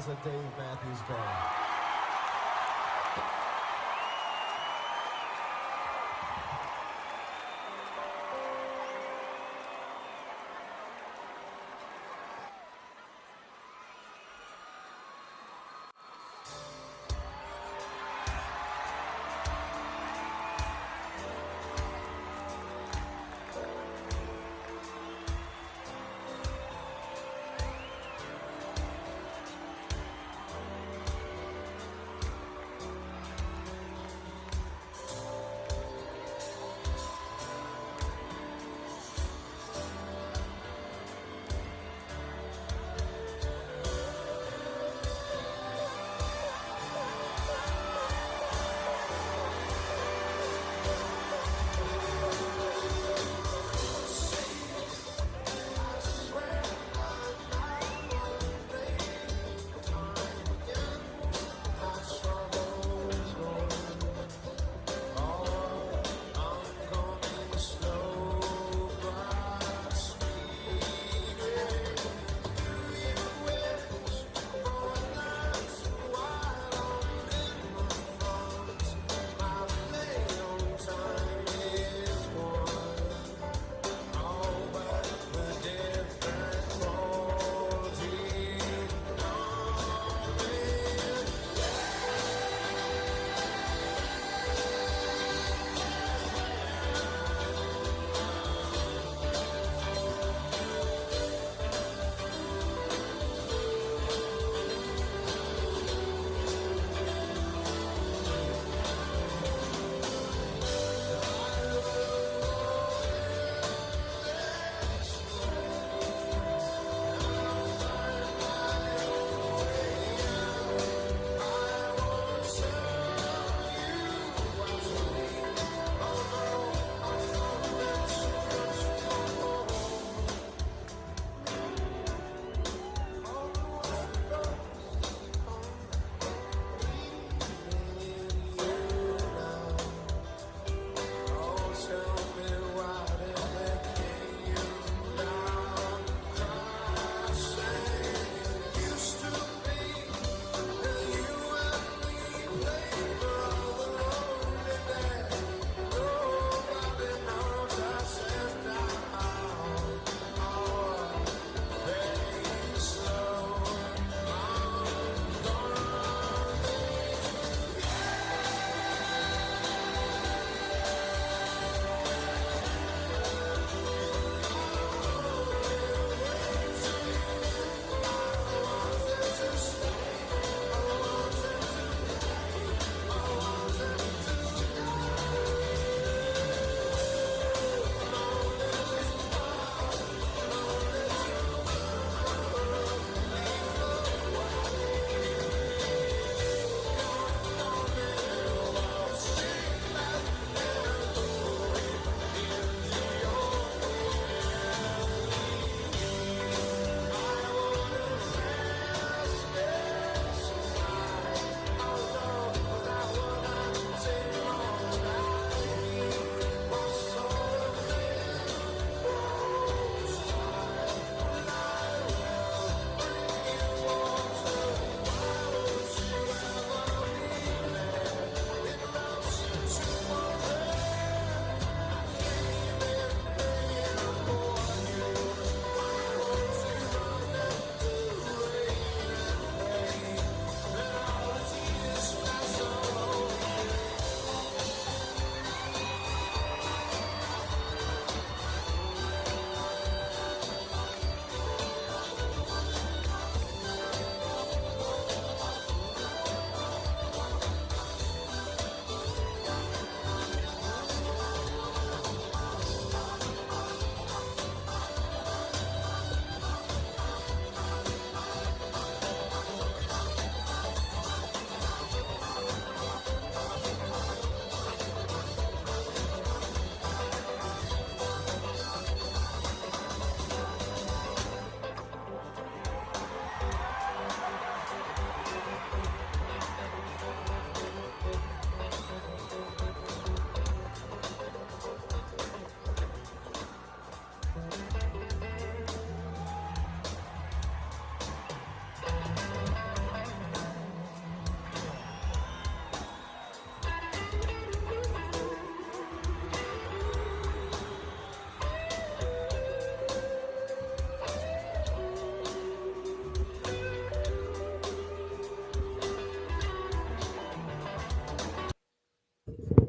has a Dave Matthews Band.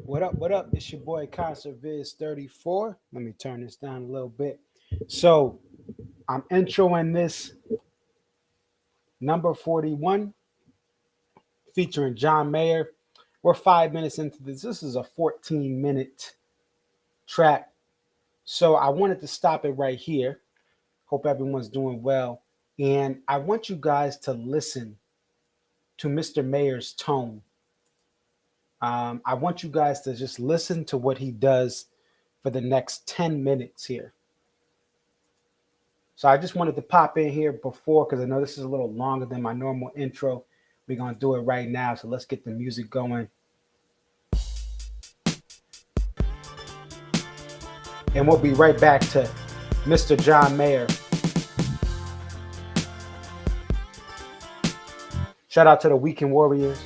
What up? What up? It's your boy ConcertViz34. Let me turn this down a little bit. So I'm introing this number 41 featuring John Mayer. We're 5 minutes into this. This is a 14-minute track. So I wanted to stop it right here. Hope everyone's doing well. And I want you guys to listen to Mr. Mayer's tone. I want you guys to just listen to what he does for the next 10 minutes here. So I just wanted to pop in here before, because I know this is a little longer than my normal intro. We're going to do it right now. So let's get the music going. And we'll be right back to Mr. John Mayer. Shout out to the Weekend Warriors.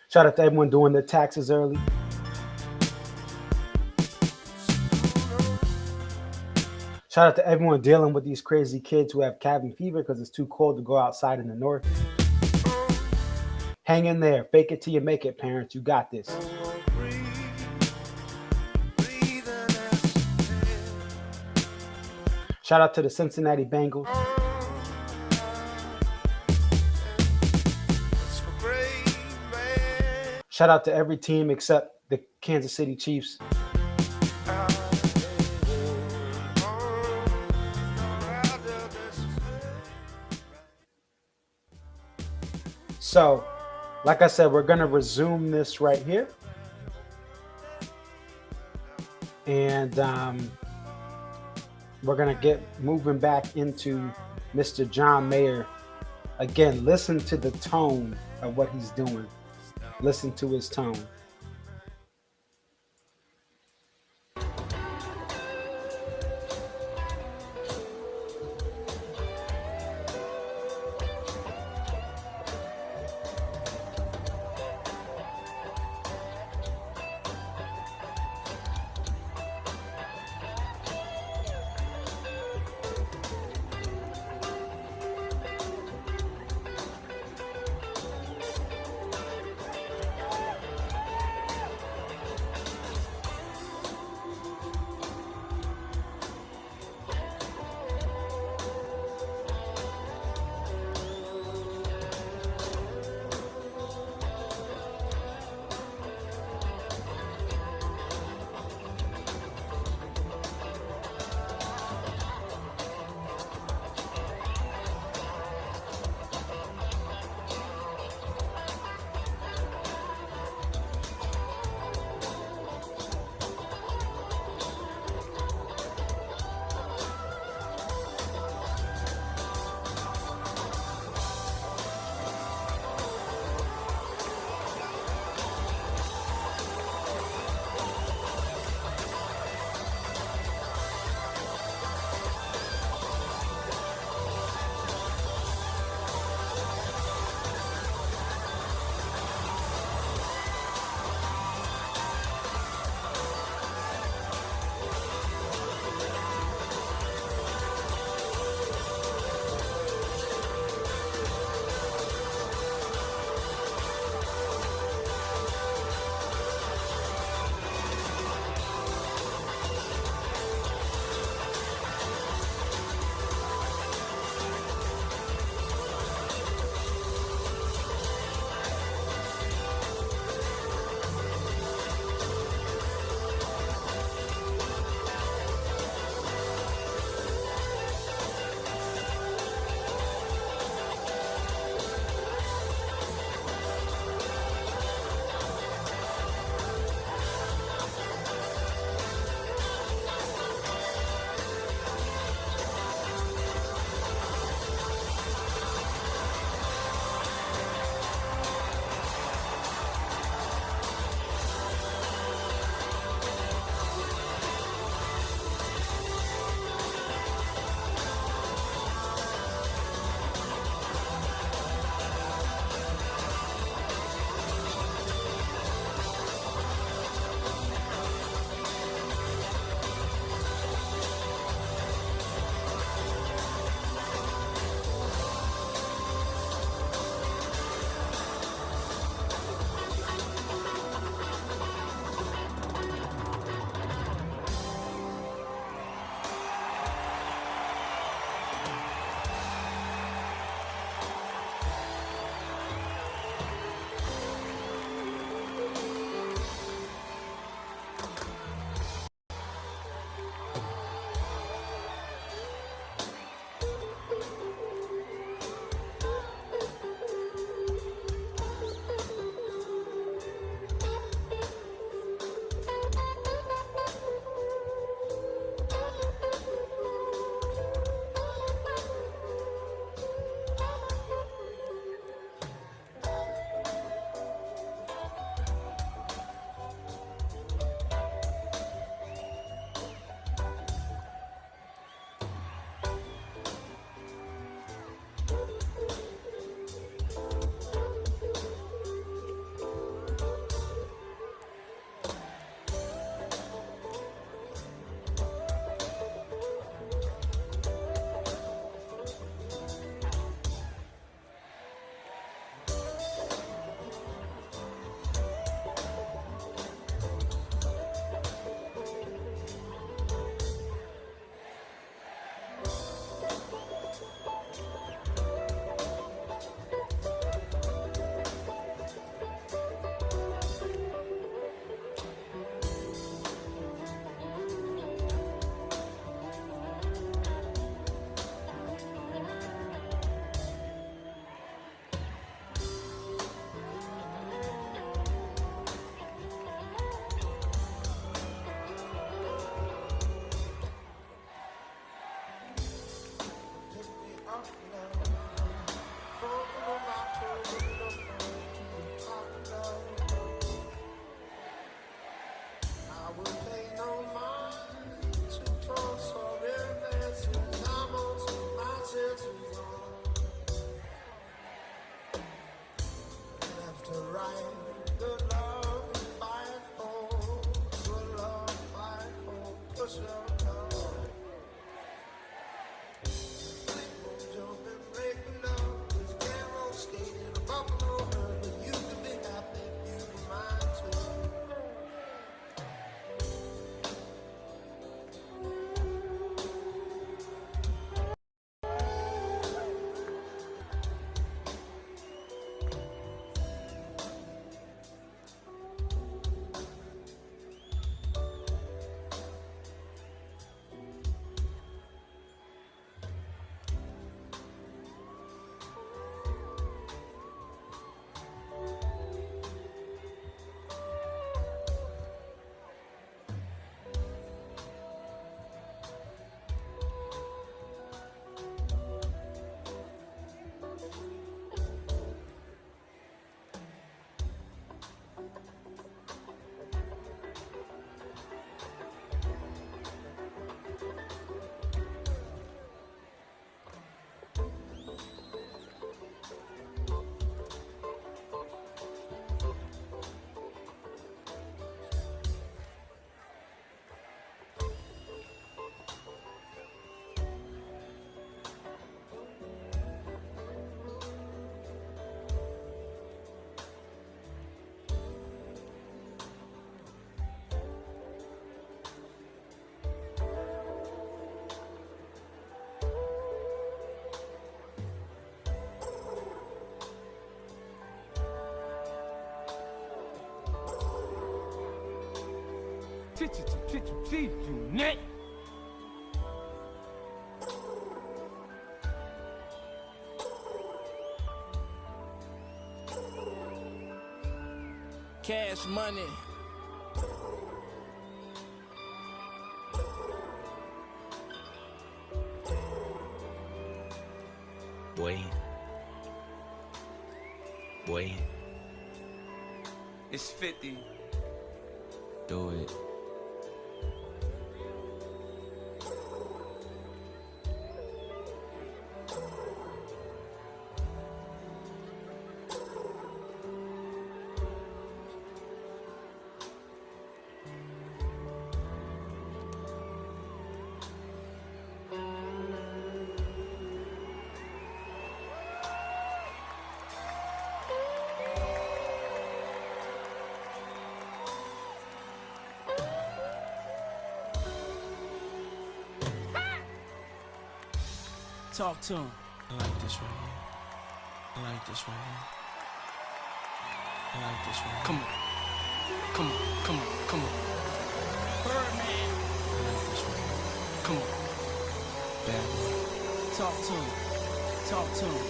Shout out to everyone doing their taxes early. Shout out to everyone dealing with these crazy kids who have cabin fever because it's too cold to go outside in the north. Hang in there. Fake it till you make it, parents. You got this. Shout out to the Cincinnati Bengals. Shout out to every team except the Kansas City Chiefs. So, like I said, we're going to resume this right here. And we're going to get moving back into Mr. John Mayer. Again, listen to the tone of what he's doing. Listen to his tone. Net. Cash money. Boy. Boy. It's 50. Do it. Talk to him. I like this right here. I like this right here. I like this right here. Come on. Come on. Come on. Come on. Birdman. I like this right here. Come on. Bad boy. Talk to him. Talk to him.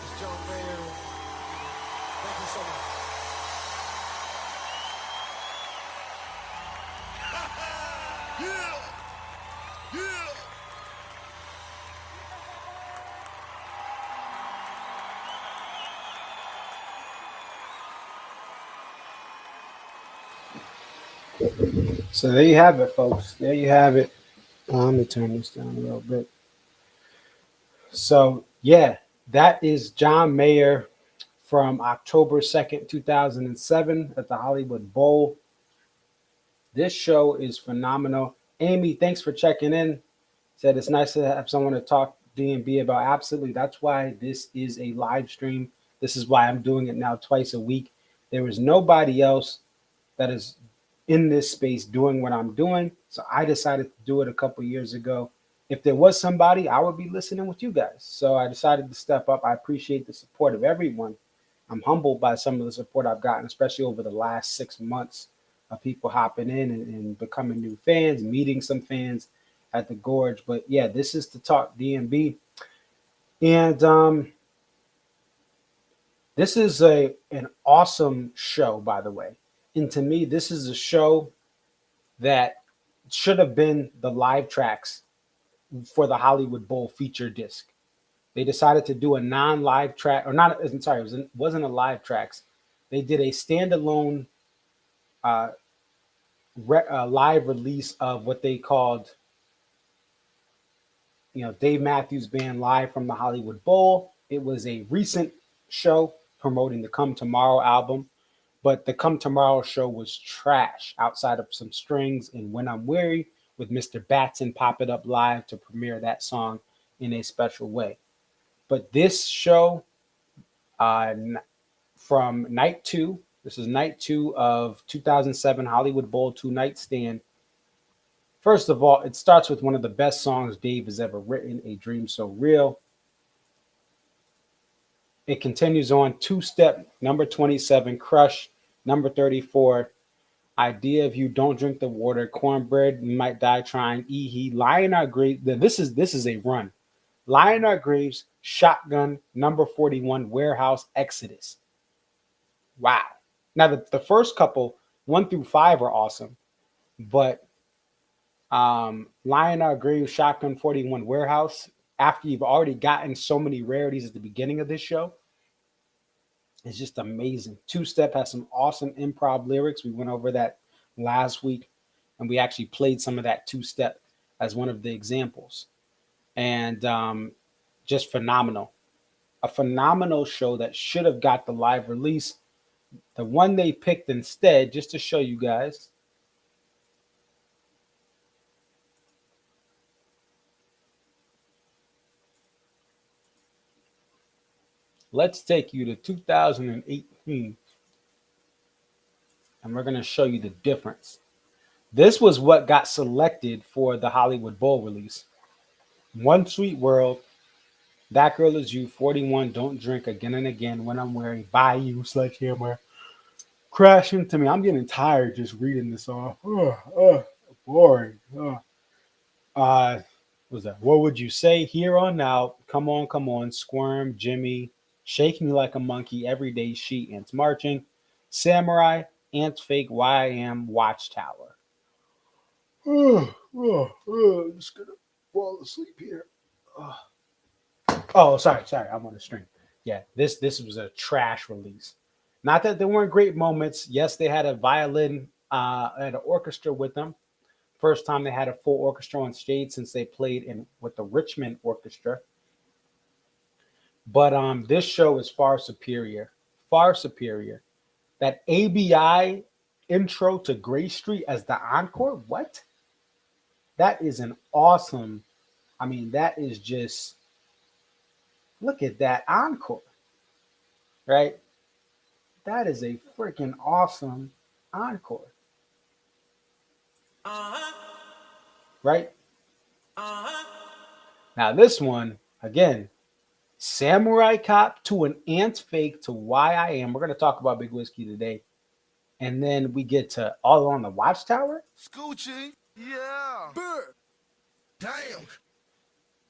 It's John Mayer. Thank you so much. Yeah! Yeah! So there you have it, folks. There you have it. Let me turn this down a little bit. So yeah, that is John Mayer from October 2nd, 2007 at the Hollywood Bowl. This show is phenomenal. Amy, thanks for checking in. Said it's nice to have someone to talk D&B about. Absolutely. That's why this is a live stream. This is why I'm doing it now twice a week. There is nobody else that is in this space doing what I'm doing. So I decided to do it a couple years ago. If there was somebody, I would be listening with you guys. So I decided to step up. I appreciate the support of everyone. I'm humbled by some of the support I've gotten, especially over the last 6 months of people hopping in and becoming new fans, meeting some fans at the Gorge. But yeah, this is to talk D&B. And this is an awesome show, by the way. And to me, this is a show that should have been the live tracks for the Hollywood Bowl feature disc. They decided to do a non-live track, or not. I'm sorry, wasn't a live tracks. They did a standalone uh, live release of what they called, Dave Matthews Band live from the Hollywood Bowl. It was a recent show promoting the Come Tomorrow album, but the Come Tomorrow show was trash outside of some strings and When I'm Weary with Mr. Batson pop it up live to premiere that song in a special way. But this show, from night two, this is night two of 2007 Hollywood Bowl 2-night stand. First of all, it starts with one of the best songs Dave has ever written, A Dream So Real. It continues on, two-step, number 27, Crush, number 34, Idea of You, Don't Drink the Water, Cornbread, You Might Die Trying, He, Lion Our Graves. This is a run. Lion Our Graves, Shotgun, number 41, Warehouse, Exodus. Wow. Now, the first couple, 1 through 5, are awesome, but Lion Our Graves, Shotgun, 41, Warehouse, after you've already gotten so many rarities at the beginning of this show, it's just amazing. Two-Step has some awesome improv lyrics. We went over that last week, and we actually played some of that Two-Step as one of the examples. And just phenomenal. A phenomenal show that should have got the live release. The one they picked instead, just to show you guys, let's take you to 2018, and we're going to show you the difference. This was what got selected for the Hollywood Bowl release. One Sweet World, That Girl Is You, 41, Don't Drink, Again and Again, When I'm Wearing, By You, Sledgehammer, crash into me. I'm getting tired just reading this off. Boring. Uh, what was that? What would you say? Here on out. Come on. Squirm, Jimmy. Shake me like a monkey. Everyday she ants marching. Samurai, ants fake. Why I am Watchtower. I'm just gonna fall asleep here. Oh, sorry. I'm on the string. Yeah, this was a trash release. Not that there weren't great moments. Yes, they had a violin, and an orchestra with them. First time they had a full orchestra on stage since they played in with the Richmond Orchestra. But this show is far superior, far superior. That ABI intro to Gray Street as the encore, what? That is an awesome. I mean, that is just look at that encore, right? That is a freaking awesome encore, right? Now this one again, Samurai Cop to an ant fake to Why I Am. We're gonna talk about Big Whiskey today, and then we get to All on the Watchtower, Scoochie. Yeah. Bird. Damn.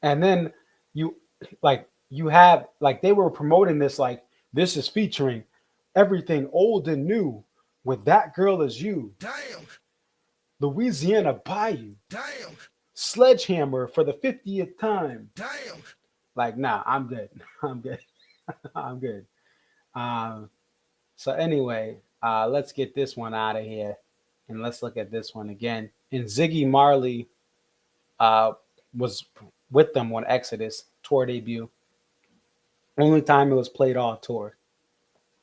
and then you you have like they were promoting this like this is featuring everything old and new with That Girl Is You, Damn. Louisiana Bayou, Damn. Sledgehammer for the 50th time. Damn. Like, nah, I'm good. I'm good. I'm good. Um, so anyway, let's get this one out of here, and let's look at this one again. And Ziggy Marley uh, was with them on Exodus tour debut. Only time it was played all tour.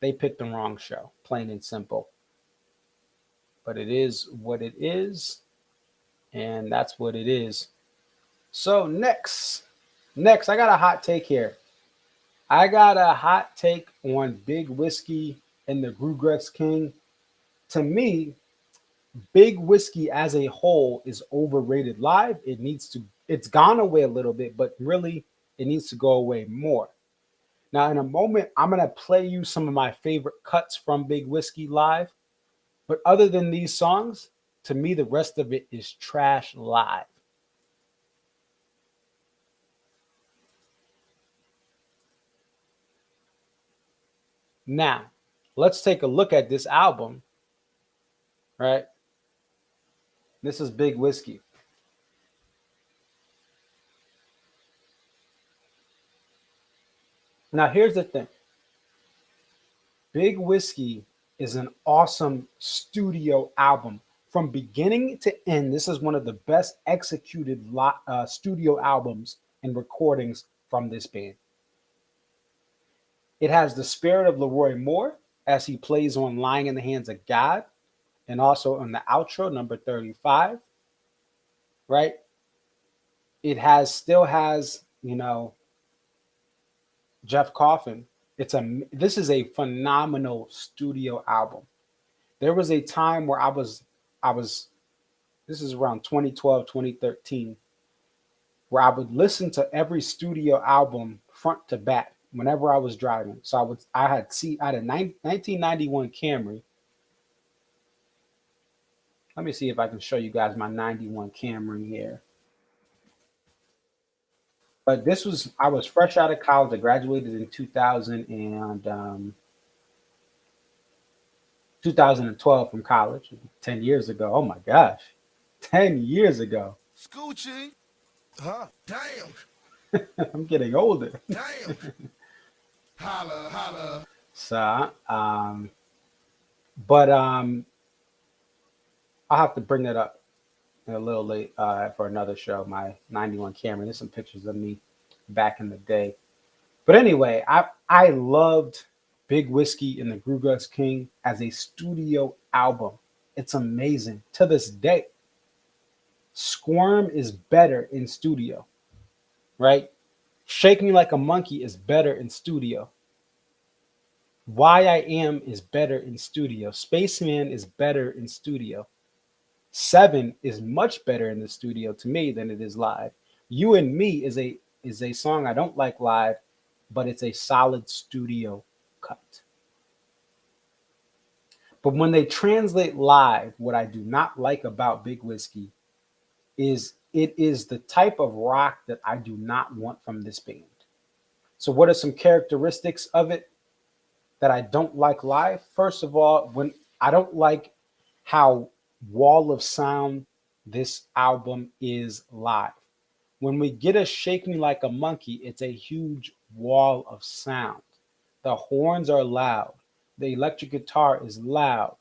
They picked the wrong show, plain and simple. But it is what it is, and that's what it is. So next, I got a hot take here. I got a hot take on Big Whiskey and the Grugrux King. To me, Big Whiskey as a whole is overrated live. It's gone away a little bit, but really it needs to go away more. Now, in a moment, I'm gonna play you some of my favorite cuts from Big Whiskey live. But other than these songs, to me, the rest of it is trash live. Now, let's take a look at this album, right? This is Big Whiskey. Now, here's the thing. Big Whiskey is an awesome studio album. From beginning to end, this is one of the best executed studio albums and recordings from this band. It has the spirit of Leroy Moore as he plays on Lying in the Hands of God and also on the outro, number 35, right? Still has, Jeff Coffin. This is a phenomenal studio album. There was a time where I was this is around 2012, 2013, where I would listen to every studio album front to back whenever I was driving. So I had a 1991 Camry. Let me see if I can show you guys my 91 Camry here. But I was fresh out of college. I graduated in 2000 and 2012 from college, 10 years ago. Oh my gosh, 10 years ago. Scoochie. Huh? Damn. I'm getting older. Damn. Holla, holla. So, but I'll have to bring that up a little late for another show. My 91 Camry. There's some pictures of me back in the day. But anyway, I loved Big Whiskey and the Grugus King as a studio album. It's amazing to this day. Squirm is better in studio, right? Shake Me Like a Monkey is better in studio. Why I Am is better in studio. Spaceman is better in studio. Seven is much better in the studio to me than it is live. You and Me is a song I don't like live, but it's a solid studio cut. But when they translate live, what I do not like about Big Whiskey is it is the type of rock that I do not want from this band. So, what are some characteristics of it that I don't like live? First of all, when I don't like how wall of sound this album is live. When we get a Shake Me Like a Monkey, it's a huge wall of sound. The horns are loud. The electric guitar is loud.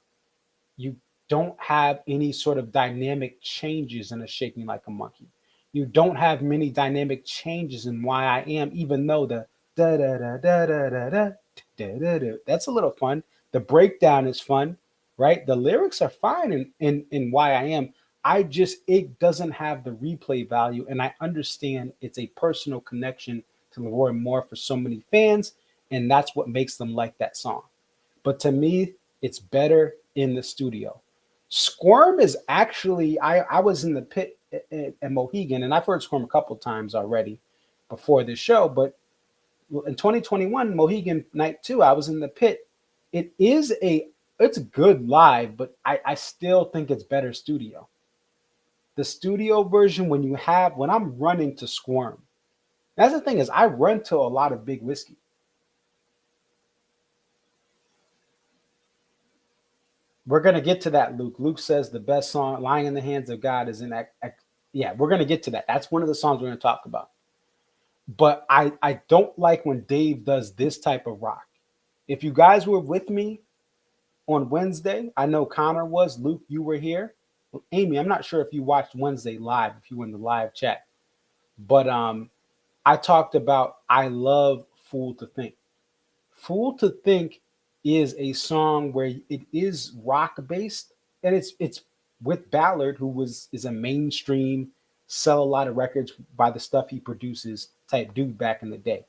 You don't have any sort of dynamic changes in a Shake Me Like a Monkey. You don't have many dynamic changes in Why I Am, even though the da da da da da da da da da da that's a little fun. The breakdown is fun, right? The lyrics are fine in Why I Am. I just it doesn't have the replay value, and I understand it's a personal connection to Leroy Moore for so many fans, and that's what makes them like that song. But to me, it's better in the studio. Squirm is actually I was in the pit at Mohegan, and I've heard Squirm a couple times already before this show. But in 2021 Mohegan Night 2, I was in the pit. It is it's good live, but I still think it's better studio. The studio version, when I'm running to Squirm, that's the thing is I run to a lot of Big Whiskey. We're gonna get to that, Luke. Luke says the best song, "Lying in the Hands of God," is yeah, we're gonna get to that. That's one of the songs we're gonna talk about. But I don't like when Dave does this type of rock. If you guys were with me on Wednesday, I know Connor was. Luke, you were here. Amy, I'm not sure if you watched Wednesday live, if you were in the live chat, but I talked about I love "Fool to Think." "Fool to Think" is a song where it is rock based, and it's with Ballard, who is a mainstream, sell a lot of records by the stuff he produces type dude back in the day.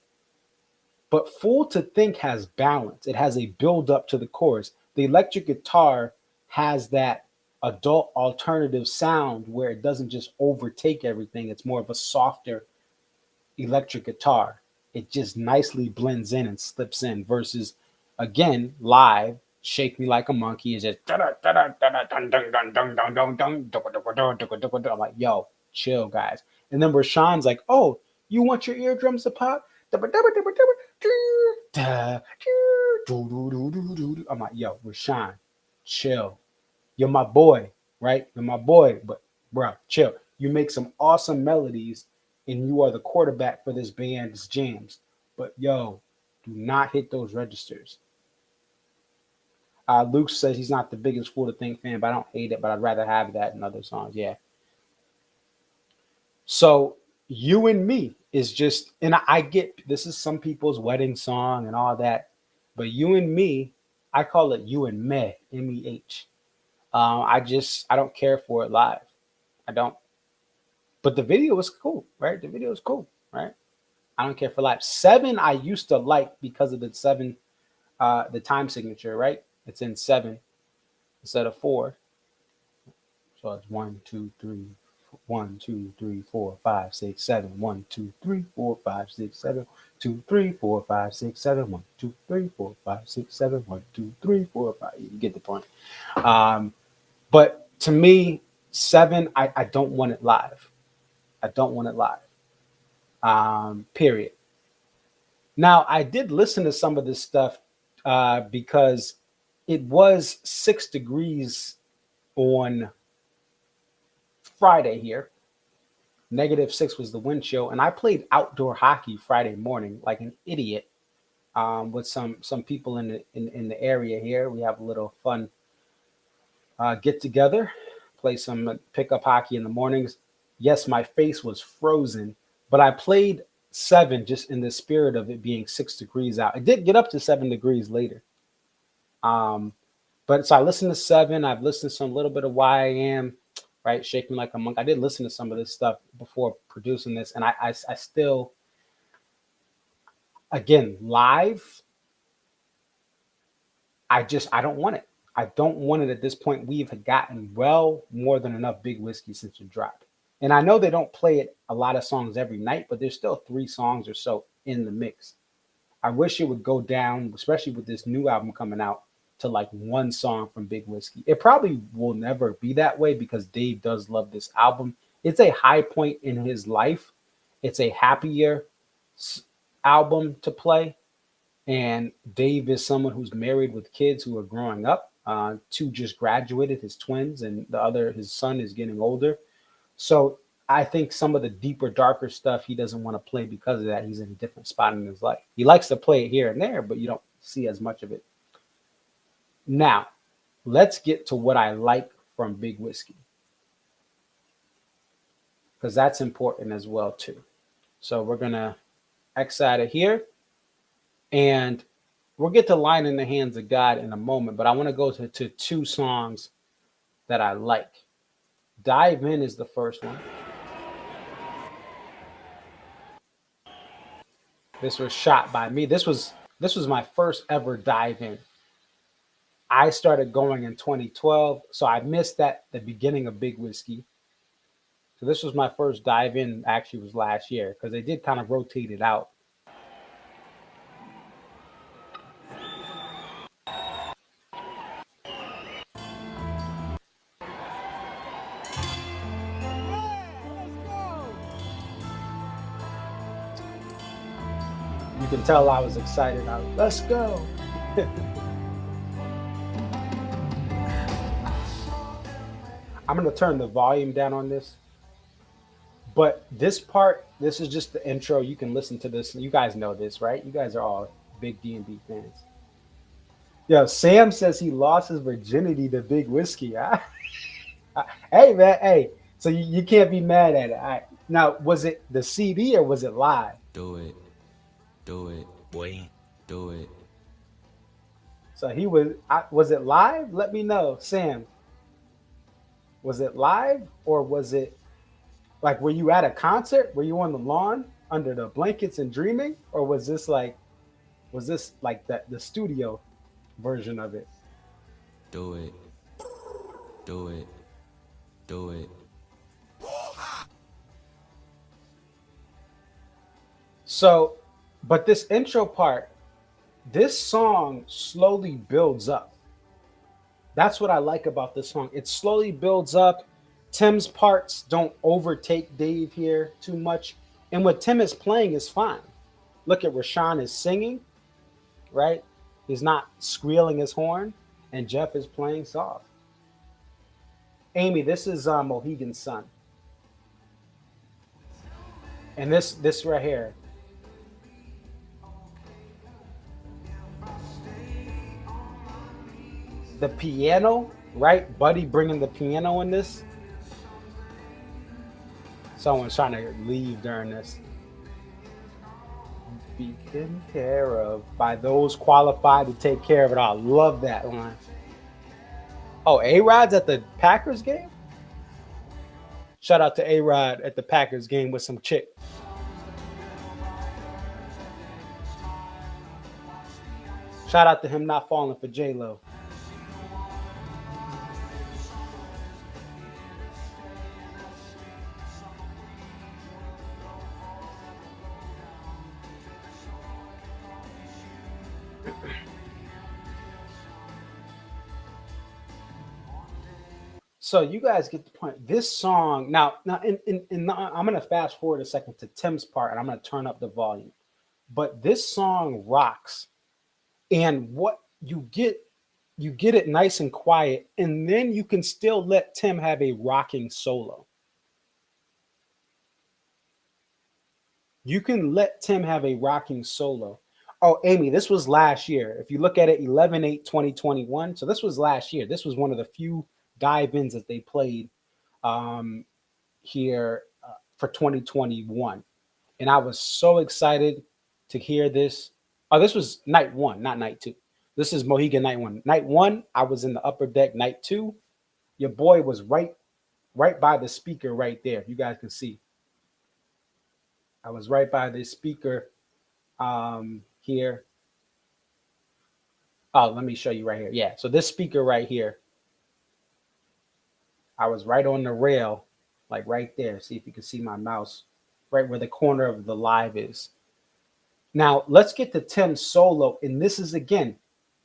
But "Fool to Think" has balance. It has a build up to the chorus. The electric guitar has that adult alternative sound where it doesn't just overtake everything. It's more of a softer electric guitar. It just nicely blends in and slips in versus again live "Shake Me Like a Monkey" is just I'm like, yo, chill guys. And then Rashawn's like, oh, you want your eardrums to pop? I'm like, yo, Rashawn, chill. You're my boy, right? You're my boy, but bro, chill. You make some awesome melodies, and you are the quarterback for this band's jams. But yo, do not hit those registers. Luke says he's not the biggest Fool to Think fan, but I don't hate it. But I'd rather have that in other songs. Yeah. So "You and Me" is just, and I get this is some people's wedding song and all that, but "You and Me," I call it "You and Me," MEH. I don't care for it live. I don't. But the video was cool, right? The video was cool, right? I don't care for live. Seven, I used to like because of the seven, the time signature, right? It's in seven instead of four. So it's 1, 2, 3, 1, 2, 3, 4, 5, 6, 7. 1, 2, 3, 4, 5, 6, 7. 2, 3, 4, 5, 6, 7. 1, 2, 3, 4, 5, 6, 7. 1, 2, 3, 4, 5. You get the point. But to me, seven, I don't want it live. I don't want it live. Period. Now, I did listen to some of this stuff because it was 6 degrees on Friday here. -6 was the wind chill, and I played outdoor hockey Friday morning like an idiot with some people in the area here. We have a little fun get together, play some pickup hockey in the mornings. Yes, my face was frozen, but I played seven just in the spirit of it being 6 degrees out. It did get up to 7 degrees later. But so I listened to seven. I've listened to some little bit of Why I Am, right? Shake Me Like a Monk. I did listen to some of this stuff before producing this, and I still, again, live, I don't want it. I don't want it at this point. We've gotten well more than enough Big Whiskey since it dropped. And I know they don't play it a lot of songs every night, but there's still 3 songs or so in the mix. I wish it would go down, especially with this new album coming out. to like one song from Big Whiskey. It probably will never be that way because Dave does love this album. It's a high point in his life. It's a happier album to play. And Dave is someone who's married with kids who are growing up. Two just graduated, his twins, and the other, his son, is getting older. So I think some of the deeper, darker stuff he doesn't want to play because of that. He's in a different spot in his life. He likes to play it here and there, but you don't see as much of it. Now, let's get to what I like from Big Whiskey because that's important as well too. So we're gonna X out of here, and we'll get to "Line in the Hands of God" in a moment. But I want to go to two songs that I like. "Dive In" is the first one. This was shot by me. This was my first ever dive in. I started going in 2012, so I missed that the beginning of Big Whiskey. So this was my first dive in. Actually, was last year because they did kind of rotate it out. You can tell I was excited. Let's go. I'm gonna turn the volume down on this. But this part, this is just the intro. You can listen to this. You guys know this, right? You guys are all big D&B fans. Yo, Sam says he lost his virginity to Big Whiskey. Huh? Hey, man. Hey, so you can't be mad at it. All right. Now, was it the CD or was it live? Do it. Do it. Boy. Do it. So he was it live? Let me know. Sam, was it live or was it like, were you at a concert? Were you on the lawn under the blankets and dreaming? Or was this like the studio version of it? Do it. Do it. Do it. So, but this intro part, this song slowly builds up. That's what I like about this song. It slowly builds up. Tim's parts don't overtake Dave here too much. And what Tim is playing is fine. Look at Rashawn is singing, right? He's not squealing his horn, and Jeff is playing soft. Amy, this is Mohegan's Son. And this right here. The piano, right? Buddy bringing the piano in this. Someone's trying to leave during this. Be taken care of by those qualified to take care of it. I love that line. Oh, A-Rod's at the Packers game? Shout out to A-Rod at the Packers game with some chick. Shout out to him not falling for J-Lo. So you guys get the point. This song now I'm gonna fast forward a second to Tim's part, and I'm gonna turn up the volume. But this song rocks, and what you get it nice and quiet, and then you can still let Tim have a rocking solo. You can let Tim have a rocking solo. Oh, Amy, this was last year. If you look at it, 11/8/2021. So this was last year. This was one of the few dive-ins that they played here for 2021. And I was so excited to hear this. Oh, this was night one, not night two. This is Mohegan night one. Night one, I was in the upper deck. Night two, your boy was right by the speaker right there. You guys can see. I was right by the speaker here. Oh, let me show you right here. Yeah, so this speaker right here, I was right on the rail, like right there. See if you can see my mouse, right where the corner of the live is. Now, let's get to Tim's solo. And this is, again,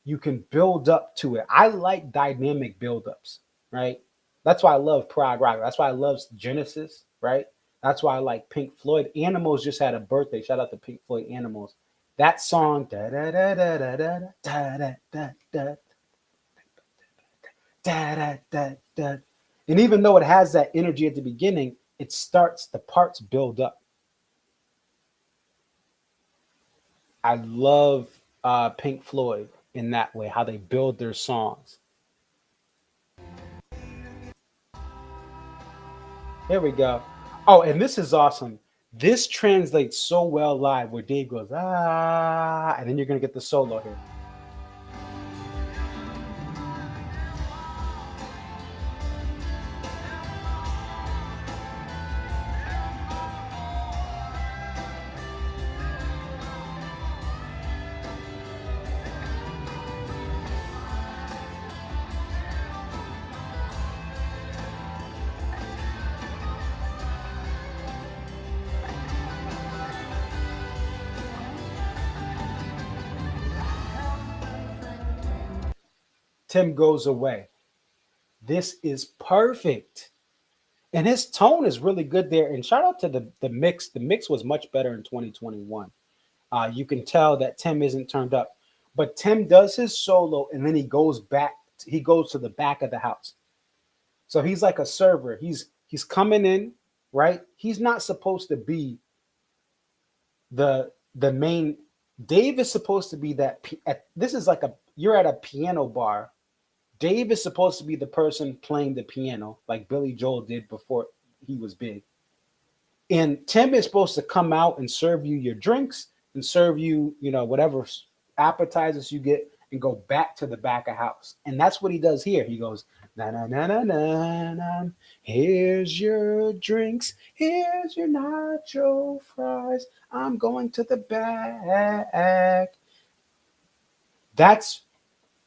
you can build up to it. I like dynamic buildups, right? That's why I love prog rock. That's why I love Genesis, right? That's why I like Pink Floyd. Animals just had a birthday. Shout out to Pink Floyd Animals. That song, da da da da da da da da da da da da da da. And even though it has that energy at the beginning, it starts, the parts build up. I love Pink Floyd in that way, how they build their songs. Here we go. Oh, and this is awesome. This translates so well live where Dave goes, ah, and then you're going to get the solo here. Tim goes away. This is perfect. And his tone is really good there. And shout out to the mix. The mix was much better in 2021. You can tell that Tim isn't turned up. But Tim does his solo and then he goes back. He goes to the back of the house. So he's like a server. He's coming in, right? He's not supposed to be the main. Dave is supposed to be that. This is like you're at a piano bar. Dave is supposed to be the person playing the piano, like Billy Joel did before he was big. And Tim is supposed to come out and serve you your drinks and serve you, whatever appetizers you get, and go back to the back of house. And that's what he does here. He goes, na na na na na na. Here's your drinks. Here's your nacho fries. I'm going to the back.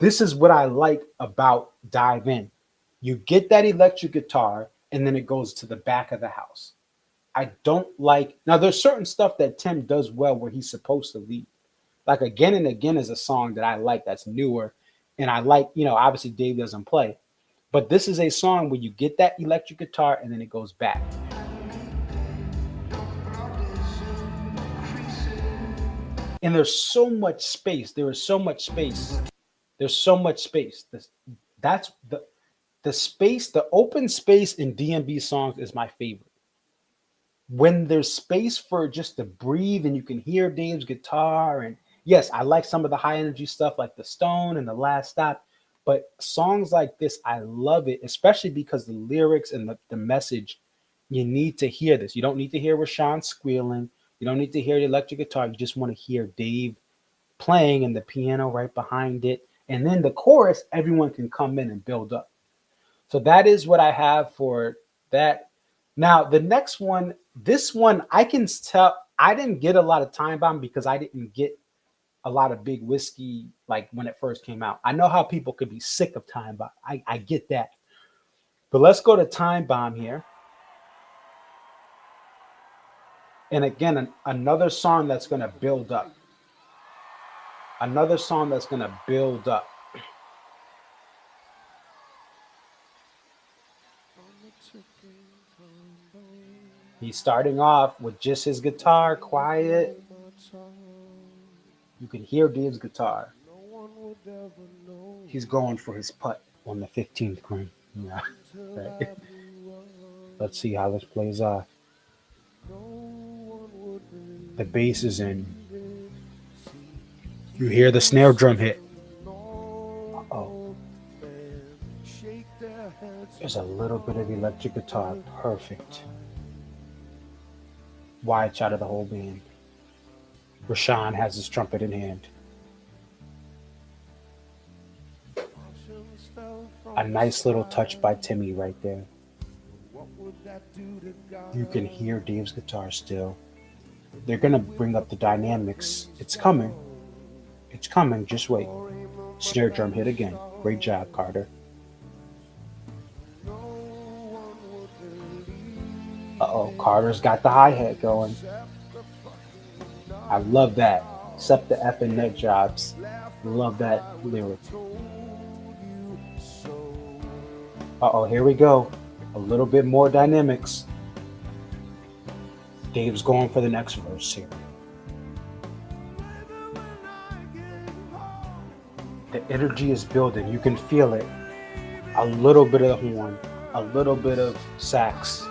This is what I like about Dive In. You get that electric guitar, and then it goes to the back of the house. I don't like, now there's certain stuff that Tim does well where he's supposed to lead. Like Again and Again is a song that I like that's newer. And I like, obviously Dave doesn't play. But this is a song where you get that electric guitar and then it goes back. And there's so much space. There is so much space. There's so much space. That's the space, the open space in DMB songs is my favorite. When there's space for just to breathe and you can hear Dave's guitar. And yes, I like some of the high energy stuff like The Stone and The Last Stop. But songs like this, I love it, especially because the lyrics and the message, you need to hear this. You don't need to hear Rashawn squealing. You don't need to hear the electric guitar. You just want to hear Dave playing and the piano right behind it. And then the chorus, everyone can come in and build up. So that is what I have for that. Now, the next one, this one, I can tell I didn't get a lot of Time Bomb because I didn't get a lot of Big Whiskey like when it first came out. I know how people could be sick of Time Bomb. I get that. But let's go to Time Bomb here. And again, another song that's going to build up. Another song that's going to build up. He's starting off with just his guitar, quiet. You can hear Dave's guitar. He's going for his putt on the 15th green. Yeah. Right. Let's see how this plays off. The bass is in. You hear the snare drum hit. Uh-oh. There's a little bit of electric guitar. Perfect. Wide shot of the whole band. Rashawn has his trumpet in hand. A nice little touch by Timmy right there. You can hear Dave's guitar still. They're going to bring up the dynamics. It's coming. It's coming. Just wait. Snare drum hit again. Great job, Carter. Uh-oh, Carter's got the hi-hat going. I love that. except the F and neck jobs. Love that lyric. Uh-oh, here we go. A little bit more dynamics. Dave's going for the next verse here. The energy is building. You can feel it. A little bit of horn, a little bit of sax.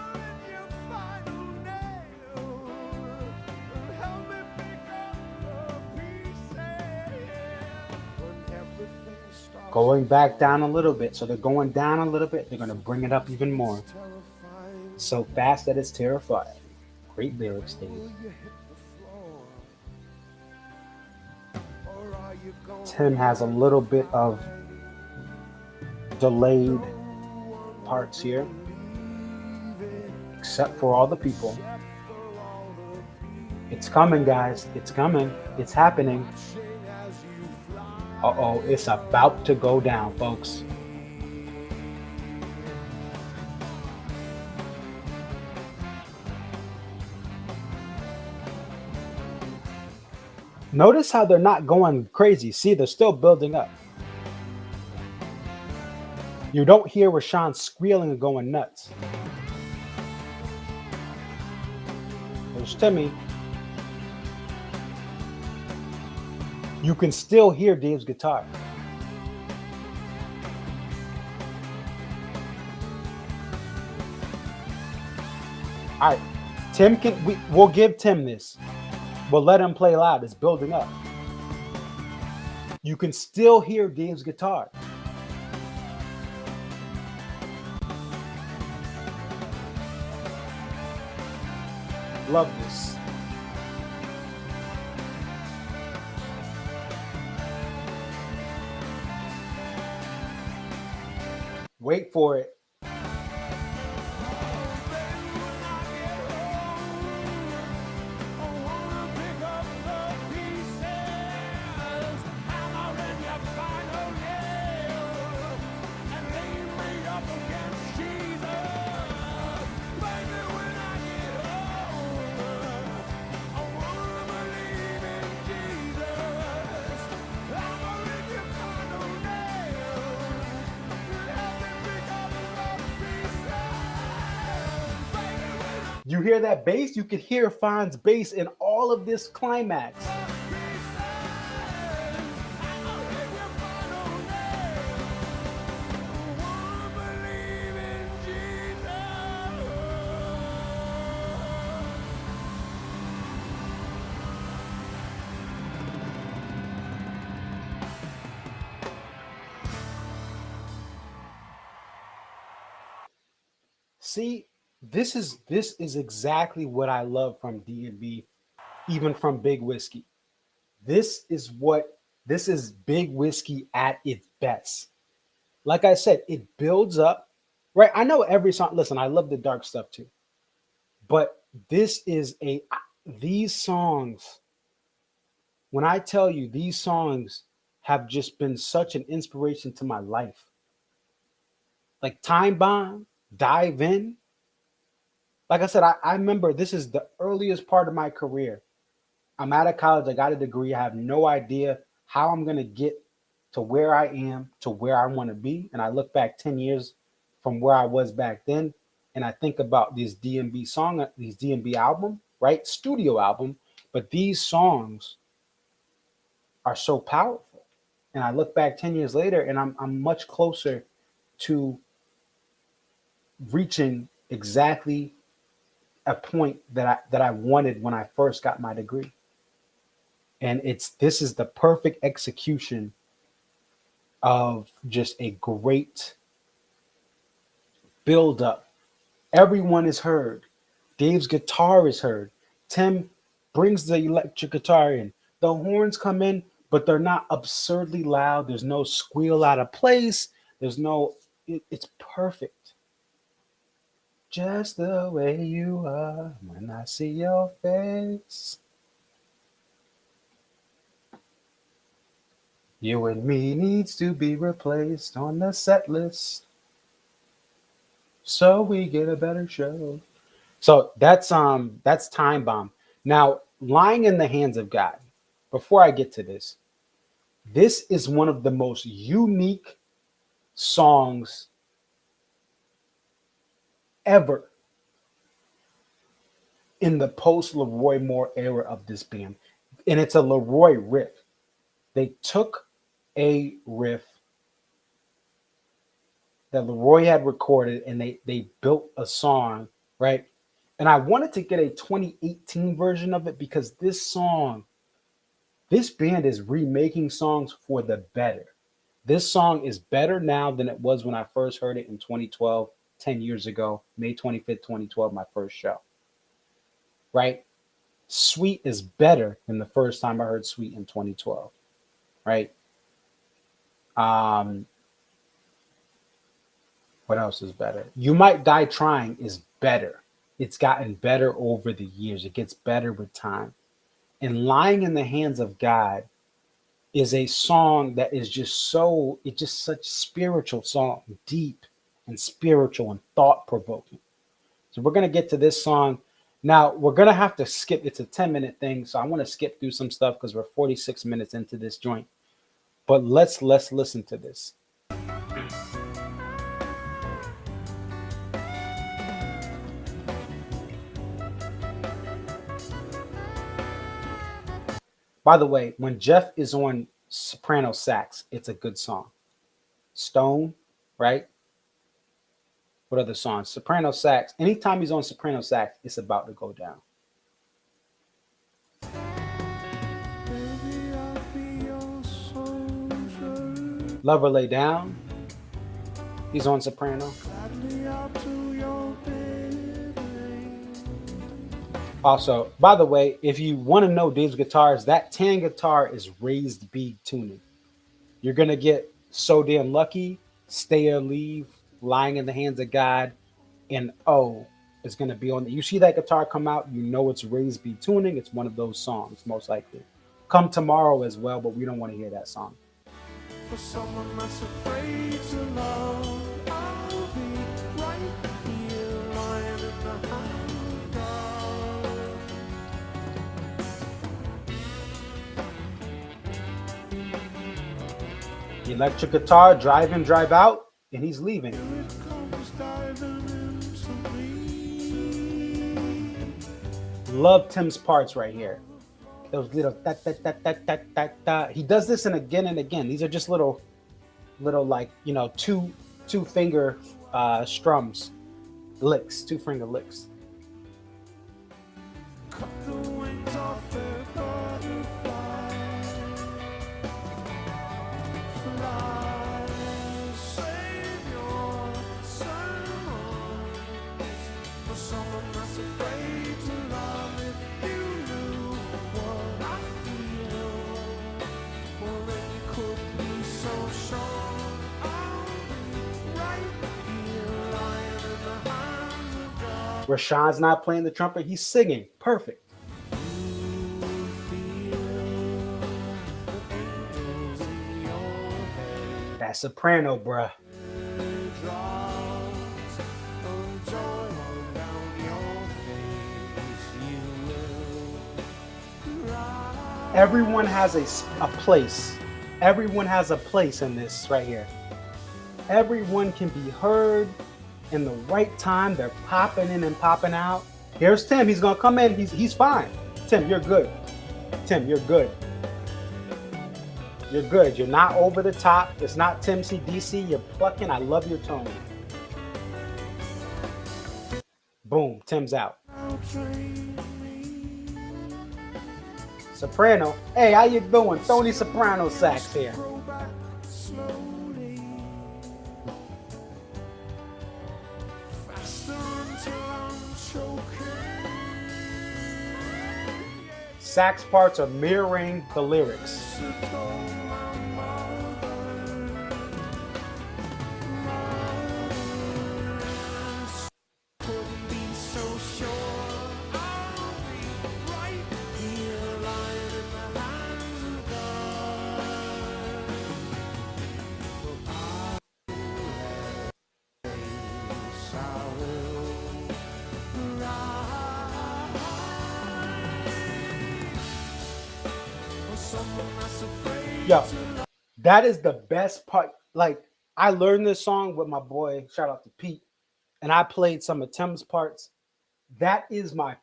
Going back down a little bit. So they're going down a little bit. They're going to bring it up even more. So fast that it's terrifying. Great lyrics, Dave. Tim has a little bit of delayed parts here, except for all the people. It's coming, guys. It's coming. It's happening. Uh-oh, it's about to go down, folks. Notice how they're not going crazy. See, they're still building up. You don't hear Rashawn squealing and going nuts. There's Timmy. You can still hear Dave's guitar. All right, Tim we'll give Tim this. We'll let him play loud. It's building up. You can still hear Dave's guitar. Love this. Wait for it. You hear that bass? You could hear Fon's bass in all of this climax. See, this is exactly what I love from D&B, even from Big Whiskey. This is Big Whiskey at its best. Like I said, it builds up, right? I know every song. Listen, I love the dark stuff too, but these songs. When I tell you these songs have just been such an inspiration to my life, like Time Bomb, Dive In. Like I said, I remember this is the earliest part of my career. I'm out of college. I got a degree. I have no idea how I'm going to get to where I am, to where I want to be. And I look back 10 years from where I was back then. And I think about this these DMB album, right? Studio album. But these songs are so powerful. And I look back 10 years later and I'm much closer to reaching exactly a point that I wanted when I first got my degree. And this is the perfect execution of just a great build up. Everyone is heard. Dave's guitar is heard. Tim brings the electric guitar in. The horns come in, but they're not absurdly loud. There's no squeal out of place. It's perfect. Just the way you are when I see your face. You and me needs to be replaced on the set list so we get a better show. So that's Time Bomb. Now, Lying in the Hands of God. before I get to this, this is one of the most unique songs ever in the post Leroy Moore era of this band. And it's a Leroy riff. They took a riff that Leroy had recorded and they built a song, right? And I wanted to get a 2018 version of it because this band is remaking songs for the better. This song is better now than it was when I first heard it in 2012, 10 years ago, May 25th, 2012, my first show. Right? Sweet is better than the first time I heard Sweet in 2012. Right? What else is better? You Might Die Trying is better. It's gotten better over the years. It gets better with time. And Lying in the Hands of God is a song that is just it's just such spiritual song, deep and spiritual and thought provoking. So we're going to get to this song. Now we're going to have to skip. It's a 10-minute thing. So I want to skip through some stuff because we're 46 minutes into this joint, but let's listen to this. By the way, when Jeff is on soprano sax, it's a good song. Stone, right? What other songs? Soprano sax. Anytime he's on soprano sax, it's about to go down. Lover Lay Down. He's on soprano. Also, by the way, if you want to know Dave's guitars, that tan guitar is raised B tuning. You're going to get So Damn Lucky, Stay or Leave, Lying in the Hands of God, and O is going to be on. You see that guitar come out, you know it's raised B tuning. It's one of those songs, most likely. Come Tomorrow as well, but we don't want to hear that song. For someone that's afraid to love, I'll be right here, lying in the hands of God. Electric guitar, drive in, drive out, and he's leaving. Love Tim's parts right here. Those little da, da, da, da, da, da, da. He does this and again. These are just little like, you know, two finger strums, licks, 2 finger licks. Cut the wings off their butterfly. Fly, save your sermons for someone that's afraid to love. If you knew what I feel, well then you could be so sure. I'll be right here, lying in the hands of God. Rashawn's not playing the trumpet, he's singing. Perfect. That soprano, bruh. Everyone has a place. Everyone has a place in this right here. Everyone can be heard in the right time. They're popping in and popping out. Here's Tim. He's gonna come in. He's fine. Tim, you're good. Tim, you're good. You're good. You're not over the top. It's not Tim CDC. You're plucking. I love your tone. Boom. Tim's out. Soprano. Hey, how you doing? Tony Soprano sax here. Sax parts are mirroring the lyrics. Yo, that is the best part. Like, I learned this song with my boy, shout out to Pete, and I played some of Tim's parts. That is my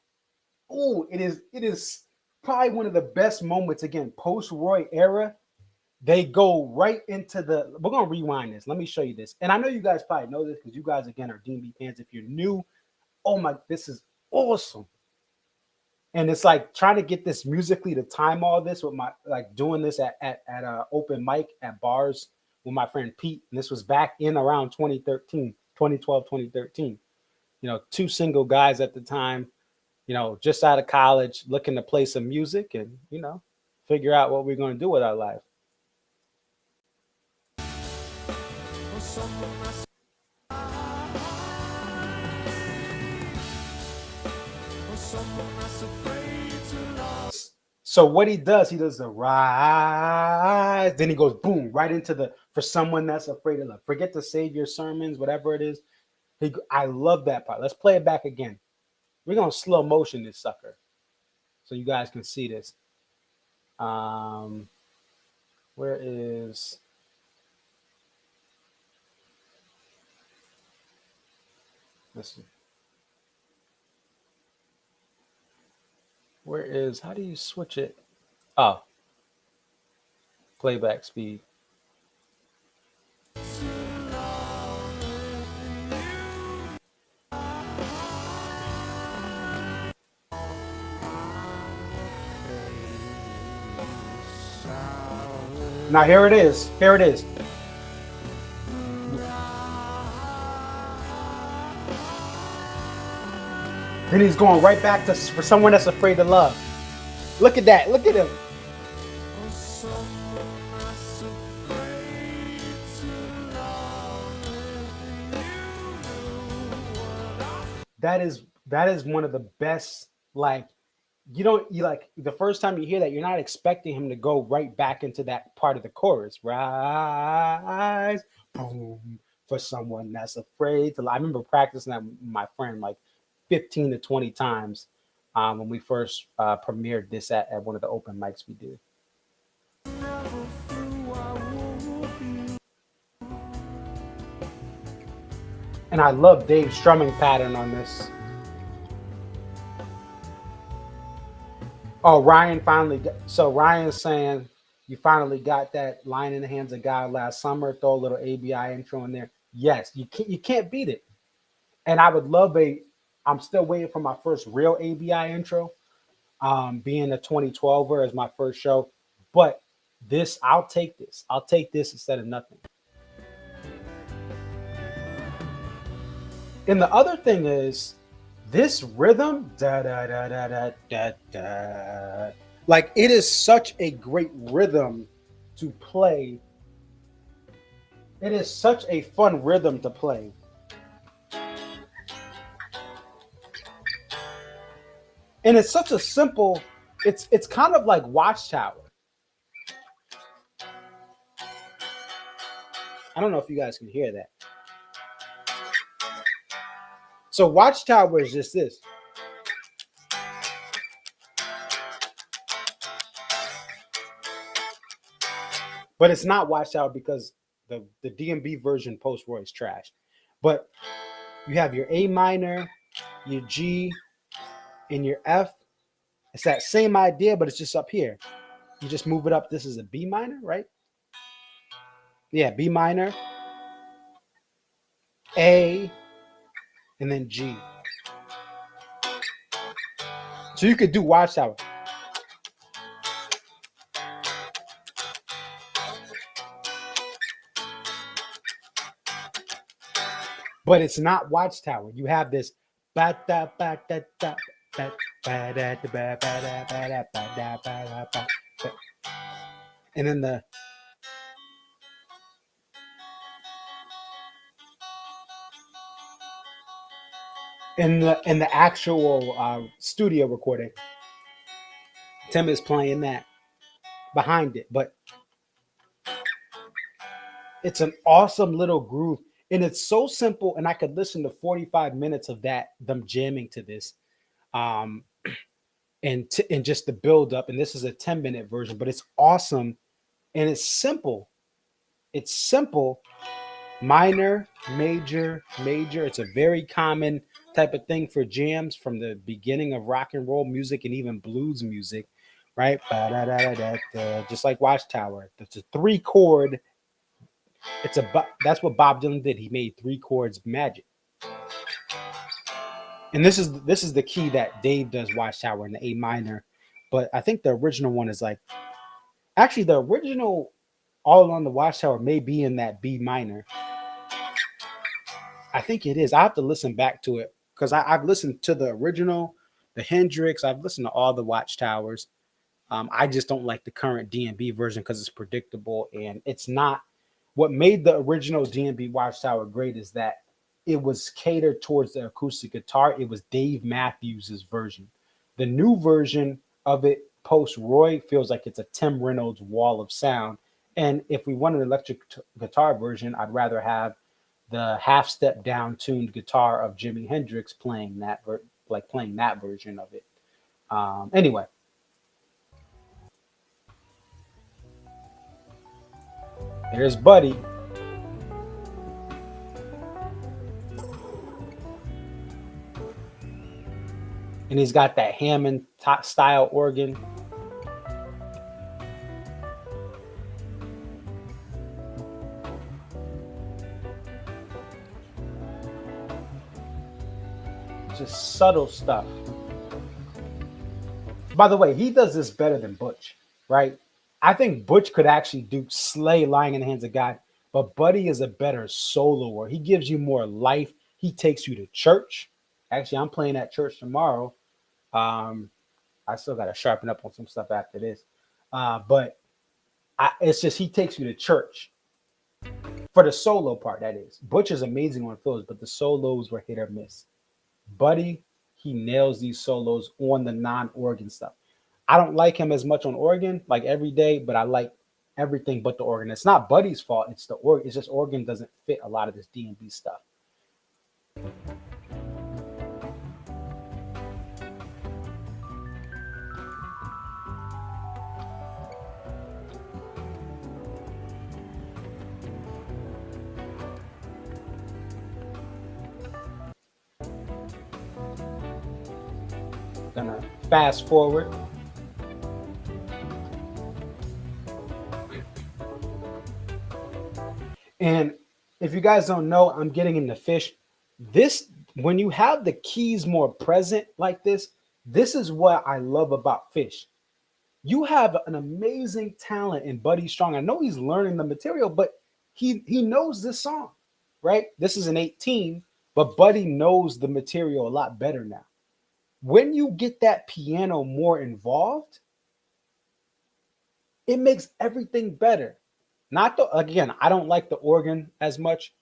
it is probably one of the best moments again, post Roy era. They go right into the we're gonna rewind this. Let me show you this. And I know you guys probably know this because you guys again are DB fans. If you're new, oh my, this is awesome. And it's like trying to get this musically to time all this with my like doing this at a open mic at bars with my friend Pete. And this was back in around 2013, 2012, 2013. Two single guys at the time, just out of college, looking to play some music and, figure out what we're going to do with our life. So what he does the rise, then he goes boom right into the for someone that's afraid of love. Forget to save your sermons, whatever it is. I love that part. Let's play it back again. We're gonna slow motion this sucker, so you guys can see this. Where is? Let's see. Where is? How do you switch it? Oh, playback speed. Now here it is. Here it is. Then he's going right back to for someone that's afraid to love. Look at that. Look at him. That is one of the best. Like you like the first time you hear that, you're not expecting him to go right back into that part of the chorus. Rise, boom, for someone that's afraid to. I remember practicing that with my friend like 15 to 20 times when we first premiered this at one of the open mics we did. And I love Dave's strumming pattern on this. Oh, Ryan finally. So Ryan's saying you finally got that line in the hands of God last summer. Throw a little ABI intro in there. Yes, you can't beat it. And I would love a. I'm still waiting for my first real ABI intro. Being a 2012er as my first show, but I'll take this. I'll take this instead of nothing. And the other thing is this rhythm, da da da da da da da. Like it is such a great rhythm to play. It is such a fun rhythm to play. And it's such a simple, it's kind of like Watchtower. I don't know if you guys can hear that. So Watchtower is just this. But it's not Watchtower because the D&B version post Roy is trash. But you have your A minor, your G, and your F. It's that same idea, but it's just up here. You just move it up. This is a B minor, right? Yeah, B minor, A, and then G. So you could do Watchtower. But it's not Watchtower. You have this and then the in the actual studio recording, Tim is playing that behind it, but it's an awesome little groove, and it's so simple. And I could listen to 45 minutes of them jamming to this. and just the build up. And this is a 10-minute version, but it's awesome and it's simple. It's simple. Minor, major, major. It's a very common type of thing for jams from the beginning of rock and roll music and even blues music, right? Just like Watchtower. It's a 3 chord. That's what Bob Dylan did. He made 3 chords magic. And this is the key that Dave does Watchtower in the A minor, but I think the original one is like actually the original All Along the Watchtower may be in that B minor. I think it is. I have to listen back to it because I've listened to the original, the Hendrix. I've listened to all the Watchtowers. I just don't like the current D&B version because it's predictable and it's not. What made the original D&B Watchtower great is that it was catered towards the acoustic guitar. It was Dave Matthews' version. The new version of it, post Roy, feels like it's a Tim Reynolds wall of sound. And if we want an electric guitar version, I'd rather have the half step down tuned guitar of Jimi Hendrix playing playing that version of it. Anyway, there's Buddy. And he's got that Hammond style organ. Just subtle stuff. By the way, he does this better than Butch, right? I think Butch could actually do Slay Lying in the Hands of God, but Buddy is a better soloer. He gives you more life. He takes you to church. Actually, I'm playing at church tomorrow. I still got to sharpen up on some stuff after this. But it's just he takes you to church for the solo part, that is. Butch is amazing on fills, but the solos were hit or miss. Buddy, he nails these solos on the non-organ stuff. I don't like him as much on organ, like every day, but I like everything but the organ. It's not Buddy's fault. It's the organ. It's just organ doesn't fit a lot of this D&B stuff. Gonna fast forward. And if you guys don't know, I'm getting into Fish. This, when you have the keys more present like this is what I love about Fish. You have an amazing talent in Buddy Strong. I know he's learning the material, but he knows this song, right? This is an 18, but Buddy knows the material a lot better now. When you get that piano more involved, it makes everything better. Not the again, I don't like the organ as much,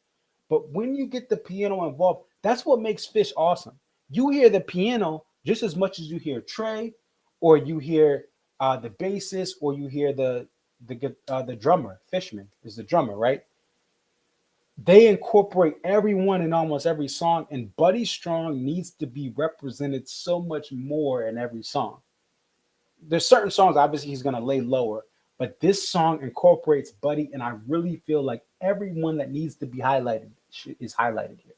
but when you get the piano involved, that's what makes Fish awesome. You hear the piano just as much as you hear Trey, or you hear the bassist, or you hear the drummer. Fishman is the drummer, right? They incorporate everyone in almost every song, and Buddy Strong needs to be represented so much more in every song. There's certain songs, obviously, he's going to lay lower, but this song incorporates Buddy, and I really feel like everyone that needs to be highlighted is highlighted here.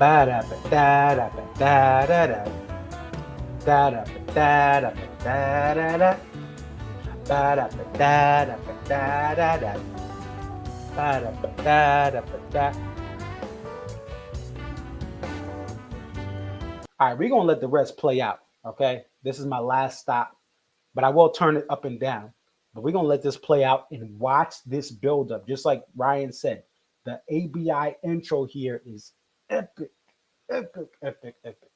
All right, we're gonna let the rest play out. Okay, this is my last stop, but I will turn it up and down. But we're gonna let this play out and watch this build up. Just like Ryan said, the ABI intro here is epic, epic, epic, epic.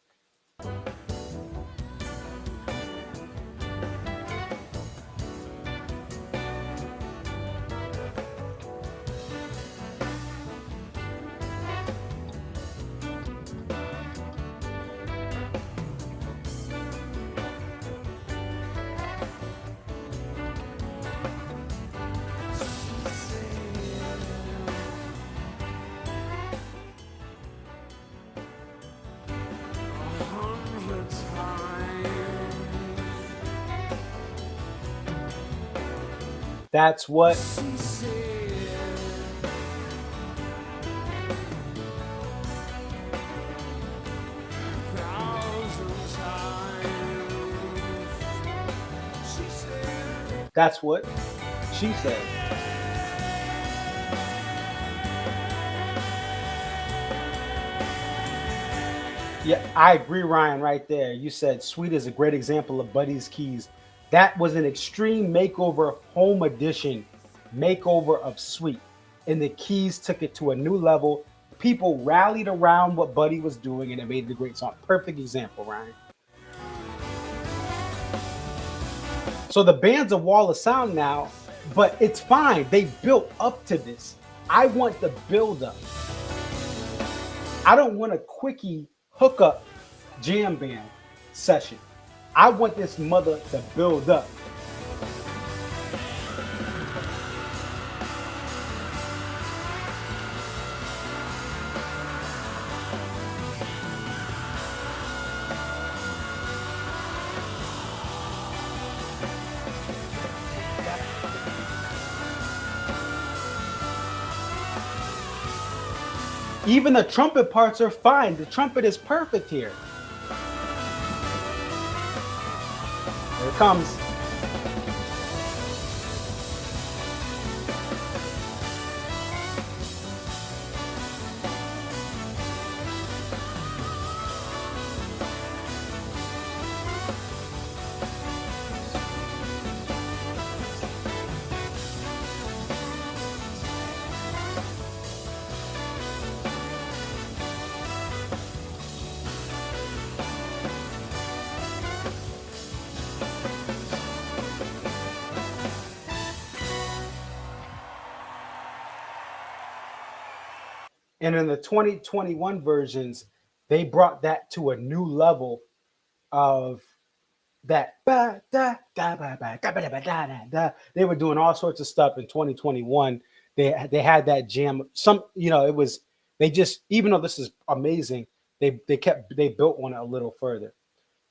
That's what. She said, thousand times. She said, That's what she said. Yeah, I agree, Ryan, right there. You said Sweet is a great example of Buddy's Keys. That was an extreme makeover home edition makeover of Sweet. And the Keys took it to a new level. People rallied around what Buddy was doing and it made it a great song. Perfect example, Ryan. So the band's a wall of sound now, but it's fine. They built up to this. I want the build up. I don't want a quickie hookup jam band session. I want this mother to build up. Even the trumpet parts are fine. The trumpet is perfect here. Here it comes. And in the 2021 versions, they brought that to a new level of that. They were doing all sorts of stuff in 2021. They had that jam. Some, it was, they just, even though this is amazing, they built on it a little further.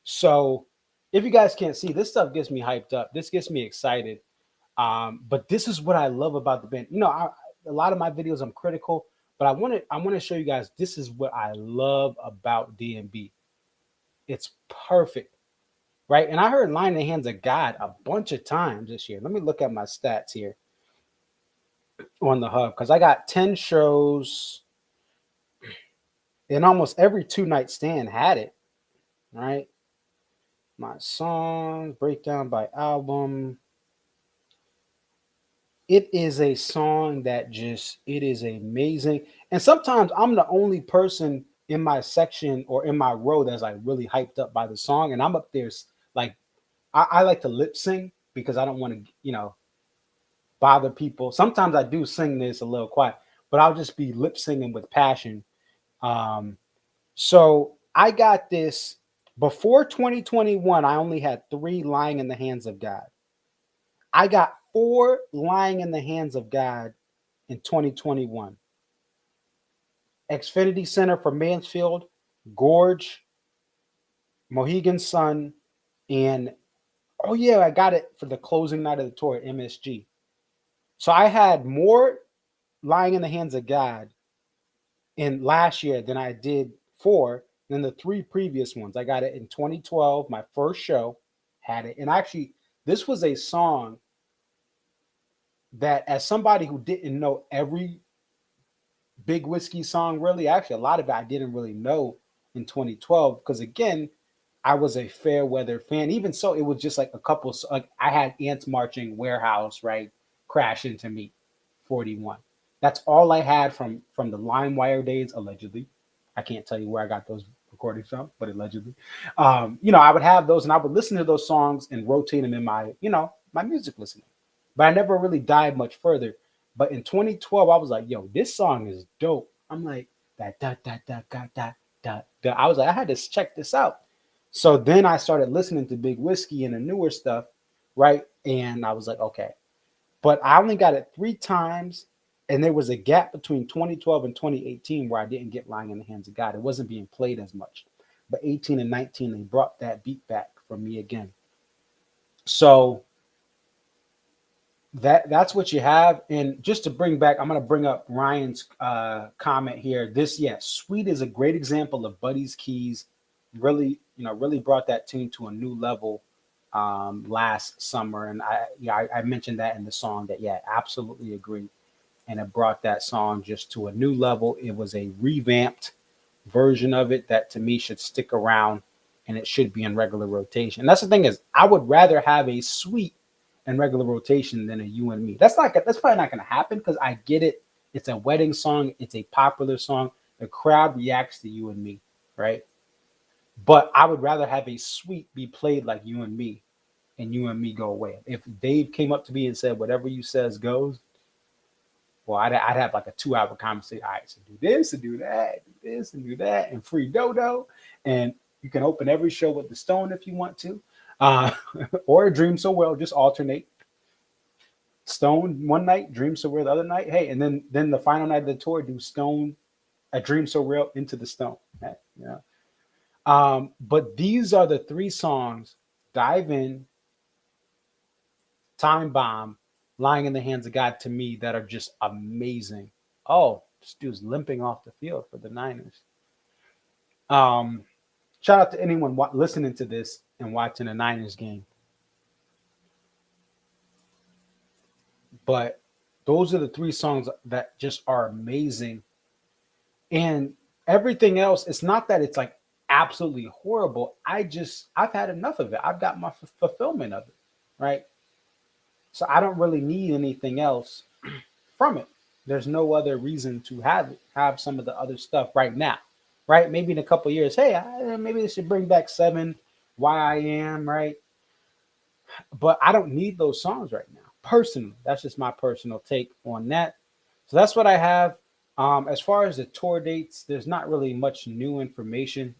So if you guys can't see, this stuff gets me hyped up. This gets me excited. But this is what I love about the band. A lot of my videos I'm critical, but I want to show you guys this is what I love about DMB. It's perfect, right? And I heard "Line in the Hands of God" a bunch of times this year. Let me look at my stats here on the hub because I got 10 shows, and almost every 2-night stand had it, right? My songs breakdown by album. It is a song that it is amazing. And sometimes I'm the only person in my section or in my row that's like really hyped up by the song. And I'm up there like, I like to lip sing because I don't want to, bother people. Sometimes I do sing this a little quiet, but I'll just be lip singing with passion. So I got this before 2021. I only had 3 "Lying in the Hands of God." I got 4 "Lying in the Hands of God" in 2021. Xfinity Center for Mansfield, Gorge, Mohegan Sun, and oh yeah, I got it for the closing night of the tour at MSG. So I had more "Lying in the Hands of God" in last year than I did than the 3 previous ones. I got it in 2012, my first show, had it. And actually, this was a song that, as somebody who didn't know every Big Whiskey song, really, actually, a lot of it I didn't really know in 2012 because, again, I was a fair weather fan. Even so, it was just like a couple. Like I had Ants Marching, Warehouse, right? Crash Into Me, 41. That's all I had from the LimeWire days, allegedly. I can't tell you where I got those recordings from, but allegedly. I would have those and I would listen to those songs and rotate them in my music listening. But I never really dived much further. But in 2012, I was like, yo, this song is dope. I'm like, that, that, that, that, that, that, that. I was like, I had to check this out. So then I started listening to Big Whiskey and the newer stuff, right? And I was like, okay. But I only got it 3 times. And there was a gap between 2012 and 2018 where I didn't get "Lying in the Hands of God." It wasn't being played as much. But 18 and 19, they brought that beat back from me again. So that's what you have. And just to bring back, I'm going to bring up Ryan's comment here. This, yeah, Sweet is a great example of Buddy's Keys really, really brought that tune to a new level last summer. And I mentioned that in the song that, yeah, absolutely agree. And it brought that song just to a new level. It was a revamped version of it that to me should stick around and it should be in regular rotation. And that's the thing is, I would rather have a Sweet in regular rotation than a You and Me. That's probably not going to happen because I get it. It's a wedding song. It's a popular song. The crowd reacts to You and Me, right? But I would rather have a Sweet be played like You and You and Me go away. If Dave came up to me and said, "Whatever you says goes," well, I'd have like a 2 hour conversation. All right, so do this and do that, do this and do that, and free dodo. And you can open every show with the Stone if you want to, uh, or Dream So Well. Just alternate. Stone one night, Dream So Well the other night. Hey, and then the final night of the tour, do Stone a Dream So Real into the Stone. Hey, yeah. But these are the three songs: Dive In, Time Bomb, Lying in the Hands of God, to me, that are just amazing. Oh, this dude's limping off the field for the Niners. Um, Shout out to anyone listening to this and watching a Niners game. But those are the three songs that just are amazing. And everything else, it's not that it's like absolutely horrible. I've had enough of it. I've got my fulfillment of it, right? So I don't really need anything else from it. There's no other reason to have some of the other stuff right now, right? Maybe in a couple of years, hey, maybe they should bring back Seven, Why I Am, right? But I don't need those songs right now. Personally, that's just my personal take on that. So that's what I have. As far as the tour dates, there's not really much new information.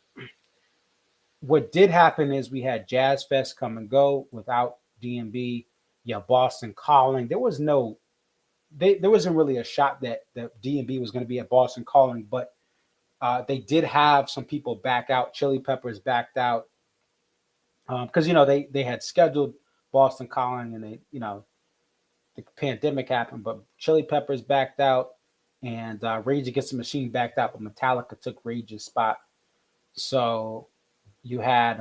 What did happen is we had Jazz Fest come and go without DMB. Yeah, Boston Calling. There wasn't really a shot that DMB was going to be at Boston Calling, but they did have some people back out. Chili Peppers backed out because they had scheduled Boston Calling, and the pandemic happened, but Chili Peppers backed out, and Rage Against the Machine backed out, but Metallica took Rage's spot. So you had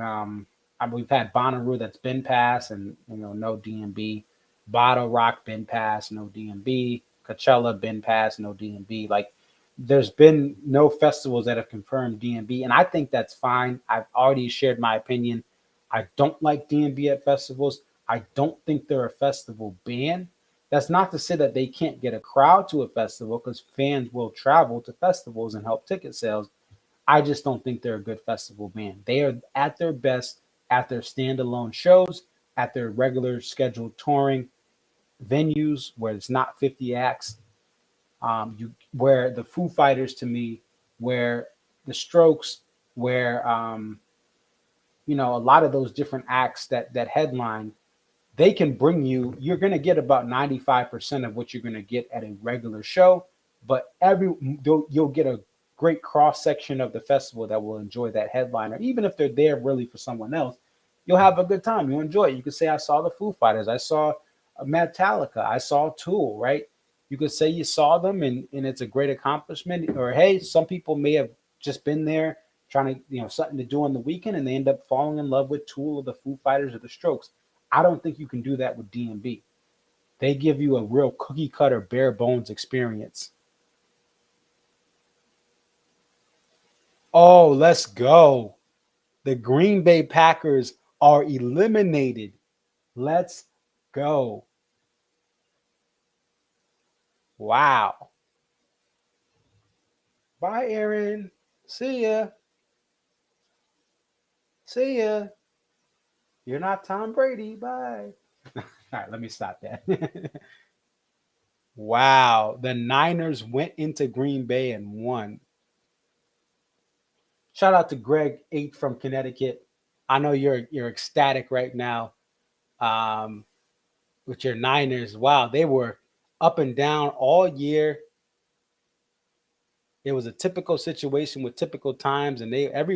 we've had Bonnaroo that's been passed, and no DMB. Bottle Rock been passed, no DMB. Coachella been passed, no DMB. Like there's been no festivals that have confirmed DMB, and I think that's fine. I've already shared my opinion. I don't like DMB at festivals. I don't think they're a festival band. That's not to say that they can't get a crowd to a festival because fans will travel to festivals and help ticket sales. I just don't think they're a good festival band. They are at their best at their standalone shows, at their regular scheduled touring venues where it's not 50 acts. Where the Foo Fighters to me, where the Strokes, where a lot of those different acts that headline, they can bring you're going to get about 95% of what you're going to get at a regular show, but you'll get a great cross section of the festival that will enjoy that headliner. Even if they're there really for someone else, you'll have a good time. You'll enjoy it. You could say, I saw the Foo Fighters. I saw Metallica. I saw Tool, right? You could say you saw them and it's a great accomplishment. Or, hey, some people may have just been there trying to, something to do on the weekend and they end up falling in love with Tool or the Foo Fighters or the Strokes. I don't think you can do that with DMB. They give you a real cookie cutter, bare bones experience. Oh, let's go. The Green Bay Packers are eliminated. Let's go. Wow. Bye, Aaron. See ya. See ya. You're not Tom Brady. Bye. All right, let me stop that. Wow. The Niners went into Green Bay and won. Shout out to Greg 8 from Connecticut. I know you're ecstatic right now um, with your Niners. Wow, they were up and down all year. It was a typical situation with typical times, and they had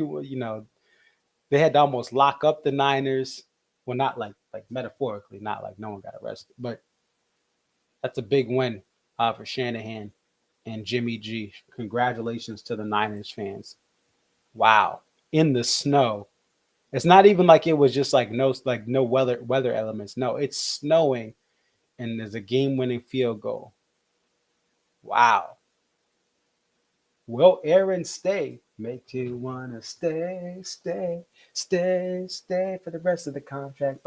to almost lock up the Niners. Well, not like metaphorically, not like no one got arrested, but That's a big win for Shanahan and Jimmy G. Congratulations to the Niners fans. Wow. In the snow. It's not even like it was just like no weather elements. No, it's snowing and there's a game-winning field goal. Wow. Will Aaron stay? Make you wanna stay for the rest of the contract.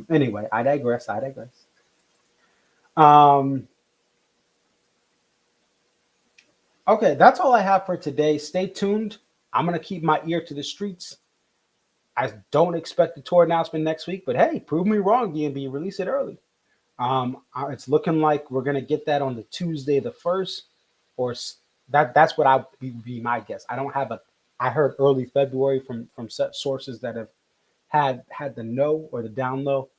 Anyway, I digress. Um, okay, that's all I have for today. Stay tuned. I'm gonna keep my ear to the streets. I don't expect a tour announcement next week, but hey, prove me wrong, DMB. Release it early. It's looking like we're gonna get that on the Tuesday the 1st, or that's what I be my guess. I don't have a. I heard early February from set sources that have had the no or the down low.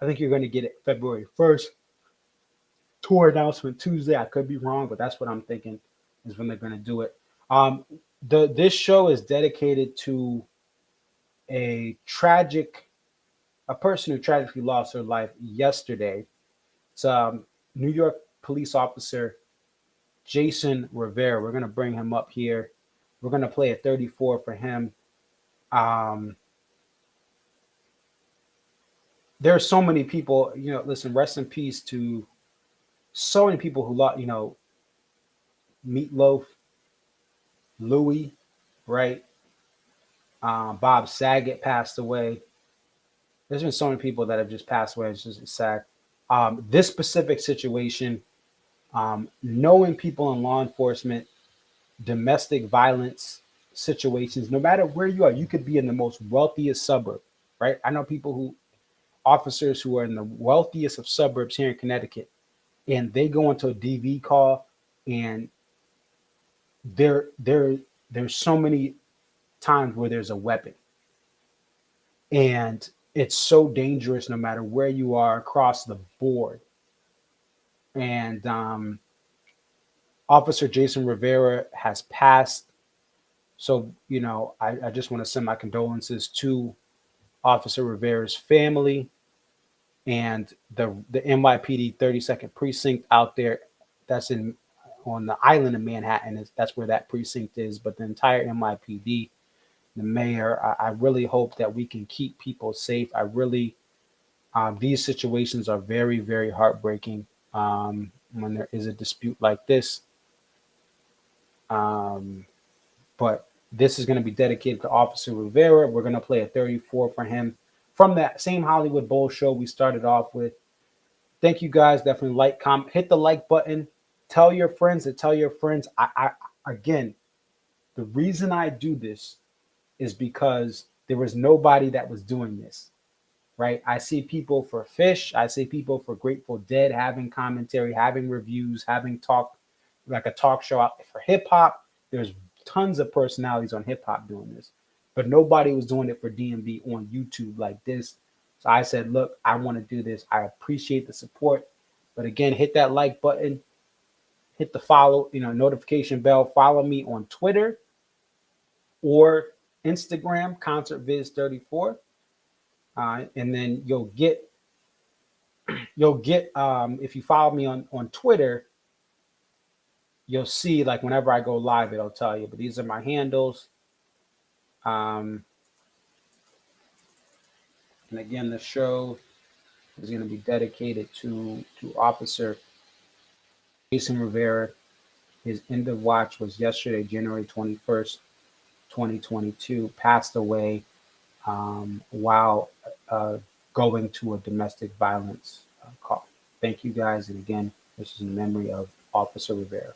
I think you're going to get it February 1st. Tour announcement Tuesday. I could be wrong, but that's what I'm thinking is when they're going to do it. Um, this show is dedicated to a person who tragically lost her life yesterday. It's New York police officer Jason Rivera. We're going to bring him up here. We're going to play a 34 for him. There are so many people, listen, rest in peace to so many people who lost, Meatloaf, Louis, right? Bob Saget passed away. There's been so many people that have just passed away. It's just sad. This specific situation, knowing people in law enforcement, domestic violence situations, no matter where you are, you could be in the most wealthiest suburb, right? I know officers who are in the wealthiest of suburbs here in Connecticut, and they go into a DV call, and there's so many times where there's a weapon, and it's so dangerous no matter where you are across the board. And Officer Jason Rivera has passed. So, I just want to send my condolences to Officer Rivera's family and the NYPD 32nd precinct out there. That's on the island of Manhattan. That's where that precinct is. But the entire NYPD, the mayor, I really hope that we can keep people safe. I really, these situations are very, very heartbreaking when there is a dispute like this. But this is going to be dedicated to Officer Rivera. We're going to play a 34 for him from that same Hollywood Bowl show we started off with. Thank you guys. Definitely hit the like button. Tell your friends to tell your friends. Again, the reason I do this is because there was nobody that was doing this, right? I see people for Fish. I see people for Grateful Dead having commentary, having reviews, having like a talk show out for hip hop. There's tons of personalities on hip hop doing this, but nobody was doing it for DMB on YouTube like this. So I said, look, I want to do this. I appreciate the support, but again, hit that like button, hit the follow, notification bell, follow me on Twitter or Instagram, ConcertViz34. And then you'll get if you follow me on Twitter, you'll see like whenever I go live, it'll tell you. But these are my handles. And again, the show is going to be dedicated to Officer Jason Rivera. His end of watch was yesterday, January 21st, 2022. Passed away while going to a domestic violence call. Thank you guys. And again, this is in memory of Officer Rivera.